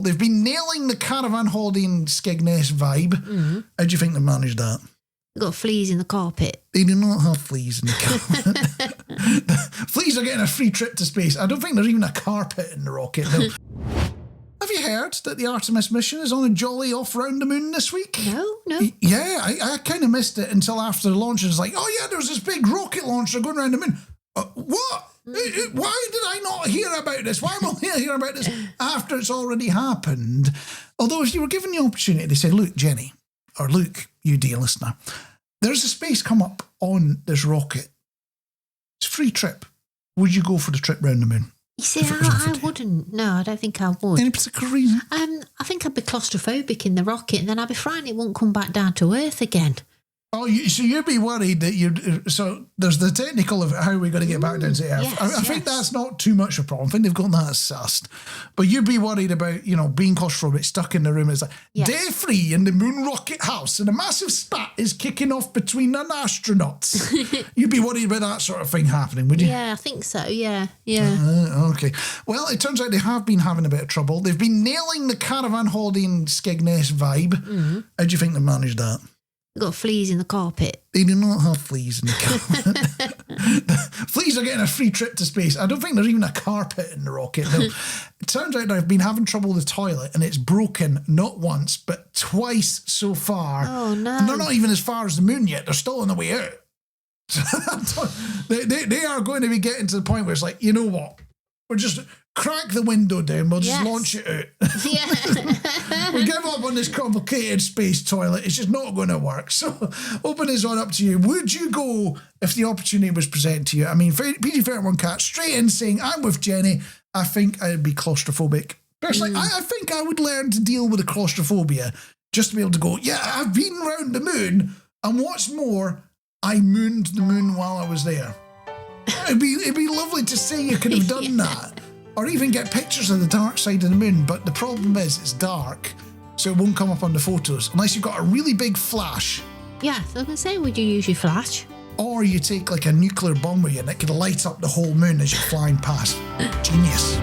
They've been nailing the caravan holiday in Skegness vibe. Mm-hmm. How do you think they managed that? They've got fleas in the carpet. They do not have fleas in the carpet. Fleas are getting a free trip to space. I don't think there's even a carpet in the rocket. No. Have you heard that the Artemis mission is on a jolly off round the moon this week? No. Yeah, I kind of missed it until after the launch. It's like, oh yeah, there's this big rocket launcher going around the moon. What? Why did I not hear about this? Why am I hearing about this after it's already happened? Although if you were given the opportunity, they said, look, Jenny, or Luke, you dear listener, there's a space come up on this rocket. It's a free trip. Would you go for the trip round the moon? You see, I wouldn't. No, I don't think I would. Any particular reason? I think I'd be claustrophobic in the rocket, and then I'd be frightened it won't come back down to Earth again. Oh, so you'd be worried that so there's the technical of how we're going to get back down to Earth. Yes, I think that's not too much of a problem. I think they've got that sussed. But you'd be worried about, being claustrophobic, stuck in the room. It's like, day free in the moon rocket house, and a massive spat is kicking off between the astronauts. You'd be worried about that sort of thing happening, would you? Yeah, I think so, yeah. Okay. Well, it turns out they have been having a bit of trouble. They've been nailing the caravan holiday in Skegness vibe. Mm-hmm. How do you think they managed that? They've got fleas in the carpet. They do not have fleas in the carpet. Fleas are getting a free trip to space. I don't think there's even a carpet in the rocket. No. It turns out I've been having trouble with the toilet, and it's broken not once, but twice so far. Oh, no. And they're not even as far as the moon yet. They're still on the way out. They are going to be getting to the point where it's like, you know what? We'll just crack the window down. We'll just launch it out. Yeah. We give up on this complicated space toilet. It's just not going to work. So open this one up to you. Would you go if the opportunity was presented to you? I mean, PG31 Cat straight in saying, I'm with Jenny. I think I'd be claustrophobic. Personally, I think I would learn to deal with the claustrophobia just to be able to go, yeah, I've been around the moon. And what's more, I mooned the moon while I was there. It'd be lovely to say you could have done that. Or even get pictures of the dark side of the moon. But the problem is it's dark, so it won't come up on the photos unless you've got a really big flash. Yeah, so I was going to say, would you use your flash? Or you take like a nuclear bomb with you and it could light up the whole moon as you're flying past. Genius.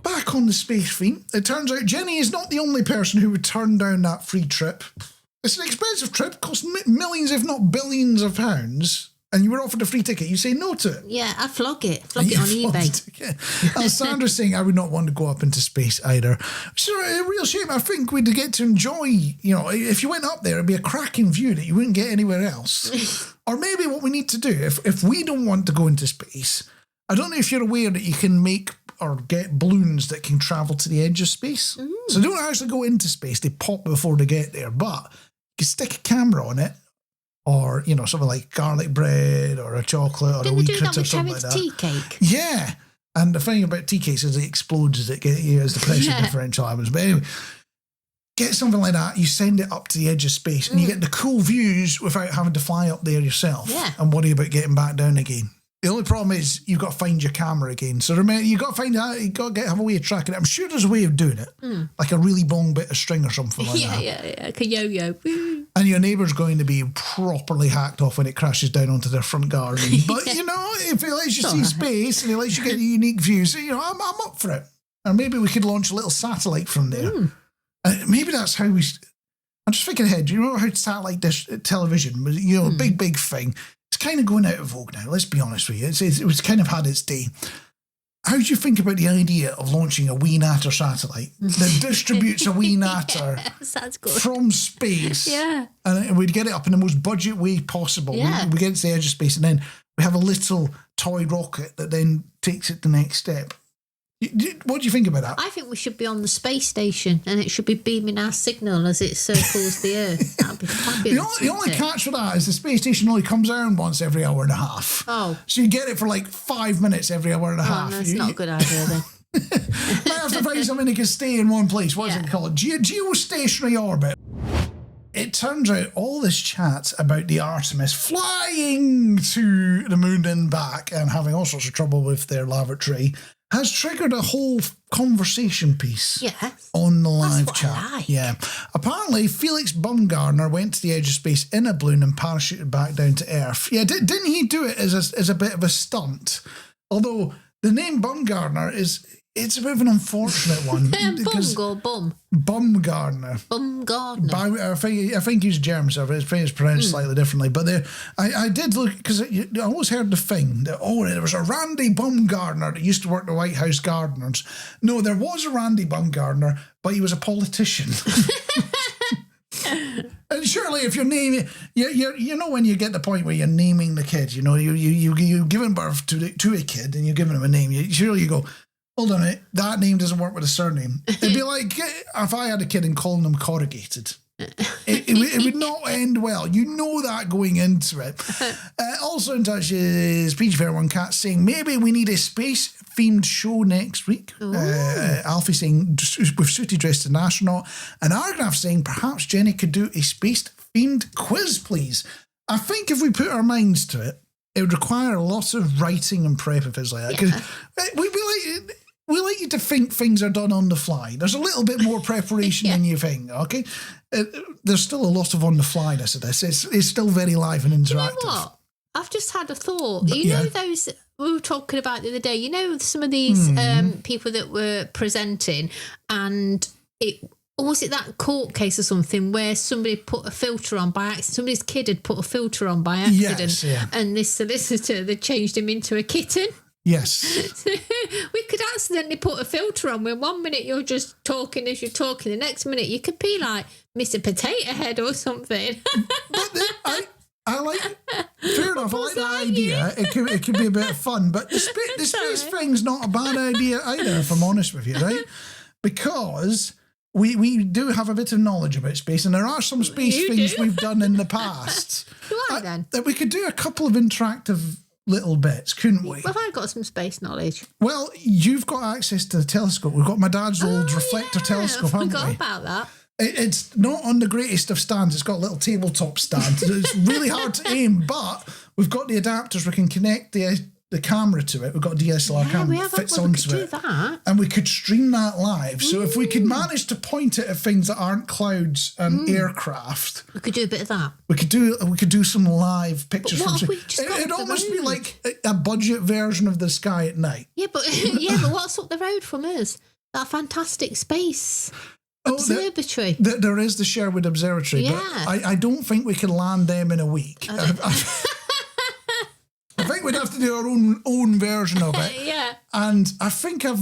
Back on the space theme, it turns out Jenny is not the only person who would turn down that free trip. It's an expensive trip, costs millions if not billions of pounds. And you were offered a free ticket, you say no to it. Yeah, I'd flog it on eBay. Alessandra's saying I would not want to go up into space either. It's a real shame. I think we'd get to enjoy, if you went up there, it'd be a cracking view that you wouldn't get anywhere else. Or maybe what we need to do, if we don't want to go into space, I don't know if you're aware that you can make or get balloons that can travel to the edge of space. So they don't actually go into space, they pop before they get there, but you can stick a camera on it. Or, something like garlic bread or a chocolate or a wee critter or something like that. Tea cake? Yeah. And the thing about tea cakes is it explodes as the pressure differential happens. But anyway, get something like that. You send it up to the edge of space and you get the cool views without having to fly up there yourself and worry about getting back down again. The only problem is you've got to find your camera again. So remember, you've got to find out, have a way of tracking it. I'm sure there's a way of doing it. Like a really long bit of string or something like that. Yeah. Like a yo-yo. And your neighbour's going to be properly hacked off when it crashes down onto their front garden. But, if it lets you see space and it lets you get unique views, I'm up for it. And maybe we could launch a little satellite from there. Maybe that's how we... I'm just thinking ahead. Do you remember how satellite dish television was, a big thing? It's kind of going out of vogue now, let's be honest with you. It was kind of had its day. How do you think about the idea of launching a wee natter satellite that distributes a wee natter from space? Yeah. And we'd get it up in the most budget way possible. Yeah. We get it to the edge of space and then we have a little toy rocket that then takes it the next step. What do you think about that? I think we should be on the space station and it should be beaming our signal as it circles the Earth. That'd be fabulous. The only catch for that is the space station only comes around once every hour and a half. Oh. So you get it for like 5 minutes every hour and a half. No, that's not a good idea then. Might have to find something that can stay in one place. What is it called? Geostationary orbit. It turns out all this chat about the Artemis flying to the moon and back and having all sorts of trouble with their lavatory has triggered a whole conversation piece on the live chat. Yeah. Apparently, Felix Baumgartner went to the edge of space in a balloon and parachuted back down to Earth. Yeah, didn't he do it as a bit of a stunt? Although the name Baumgartner is, it's a bit of an unfortunate one. Bung or bum? Bumgarner. Bumgarner. I think he's German, so it's pronounced slightly differently. But I did look, because I always heard the thing that, there was a Randy Bumgarner that used to work the White House Gardeners. No, there was a Randy Bumgarner, but he was a politician. And surely, if you're naming, you know, when you get the point where you're naming the kid, you know, you've given birth to a kid and you're giving him a name. Surely you go, hold on a minute, that name doesn't work with a surname. It'd be like if I had a kid and calling him corrugated. It would not end well. You know that going into it. Also in touch is PG Fair One Cat saying maybe we need a space themed show next week. Alfie saying with Sooty dressed as an astronaut, and Argraf saying perhaps Jenny could do a space themed quiz, please. I think if we put our minds to it, it would require lots of writing and prep if it's like that. Because we like you to think things are done on the fly. There's a little bit more preparation than you think, okay? There's still a lot of on the flyness of this. It's still very live and interactive. You know what? I've just had a thought. You know those we were talking about the other day? You know some of these people that were presenting, and was it that court case or something where somebody put a filter on by accident? Somebody's kid had put a filter on by accident, and this solicitor, they changed him into a kitten. Yes. We could accidentally put a filter on where 1 minute you're just talking as you're talking, the next minute you could be like Mr. Potato Head or something. I like, fair enough, I like the idea. It could be a bit of fun, but the space thing's not a bad idea either, if I'm honest with you, right? Because we do have a bit of knowledge about space, and there are some space things we've done in the past. Why then? That we could do a couple of interactive little bits, couldn't we? Well, I've got some space knowledge. Well, you've got access to the telescope. We've got my dad's old reflector telescope, haven't we? I forgot about that. It's not on the greatest of stands. It's got a little tabletop stand. It's really hard to aim, but we've got the adapters. We can connect the camera to it. We've got a DSLR camera that fits onto it. And we could stream that live. So if we could manage to point it at things that aren't clouds and aircraft, we could do a bit of that. We could do some live pictures. But from it'd almost be like a budget version of The Sky at Night. Yeah, but what's up the road from us? That fantastic space observatory. There is the Sherwood Observatory, but I don't think we can land them in a week. I think we'd have to do our own version of it. Yeah. And I think I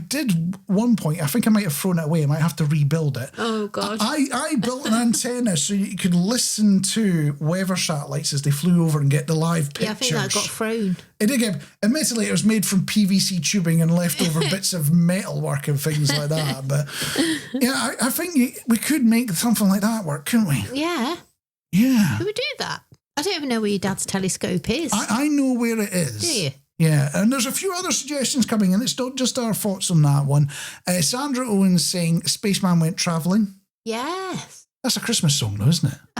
did one point. I think I might have thrown it away. I might have to rebuild it. Oh, God. I built an antenna so you could listen to weather satellites as they flew over and get the live pictures. Yeah, I think that got thrown. It did get... Admittedly, it was made from PVC tubing and leftover bits of metalwork and things like that. But, yeah, I think we could make something like that work, couldn't we? Yeah. Yeah. Could we do that? I don't even know where your dad's telescope is. I know where it is. Do you? Yeah, and there's a few other suggestions coming in. It's not just our thoughts on that one. Sandra Owens saying Spaceman Went Travelling. Yes. That's a Christmas song though, isn't it? I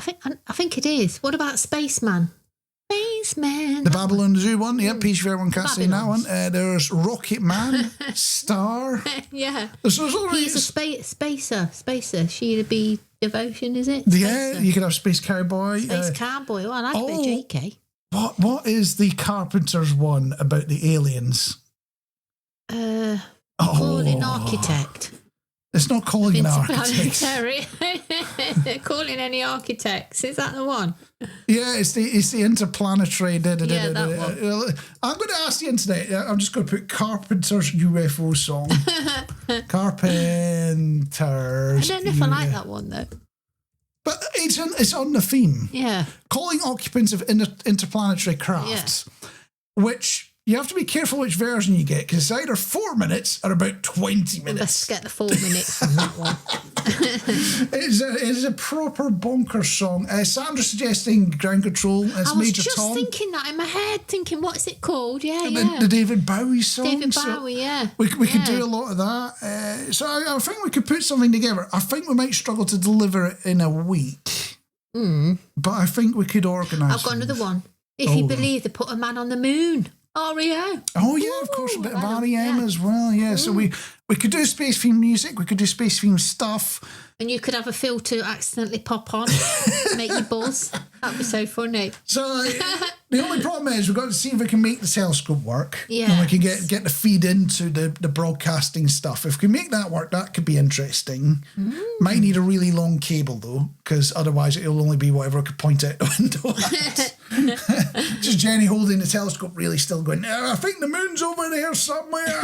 think it is. What about Spaceman? Spaceman. The Babylon Zoo one, yeah, Peach Fair One Cat saying that one. There's Rocket Man, Star. Yeah. He's a spacer. She'd be Devotion, is it? Yeah, you could have Space Cowboy. Space Cowboy. Oh, I like a bit of JK. What is the Carpenter's one about the aliens? Calling Architect. It's not Calling an Architect. Calling any architects. Is that the one? Yeah, it's the interplanetary. That one. I'm going to ask the internet. I'm just going to put Carpenter's UFO song. Carpenter's. I don't know if I like that one though. But it's on the theme. Yeah. Calling occupants of interplanetary crafts, which you have to be careful which version you get, because it's either 4 minutes or about 20 minutes. Let's get the 4 minutes from that one. It's a proper bonkers song. Sandra suggesting Ground Control as Major Tom. I was just thinking that in my head, thinking, what's it called? Yeah, The David Bowie song. David Bowie, yeah. We could do a lot of that. So I think we could put something together. I think we might struggle to deliver it in a week. But I think we could organise I've got another one. If you believe they put a man on the moon. REM. Oh, yeah, of course, a bit of REM as well, yeah. So we We could do space theme music. We could do space theme stuff. And you could have a filter accidentally pop on, make you buzz. That'd be so funny. So the only problem is we've got to see if we can make the telescope work. Yeah. And we can get the feed into the broadcasting stuff. If we can make that work, that could be interesting. Might need a really long cable though, because otherwise it'll only be whatever I could point out the window at. Just Jenny holding the telescope really still going, I think the moon's over there somewhere.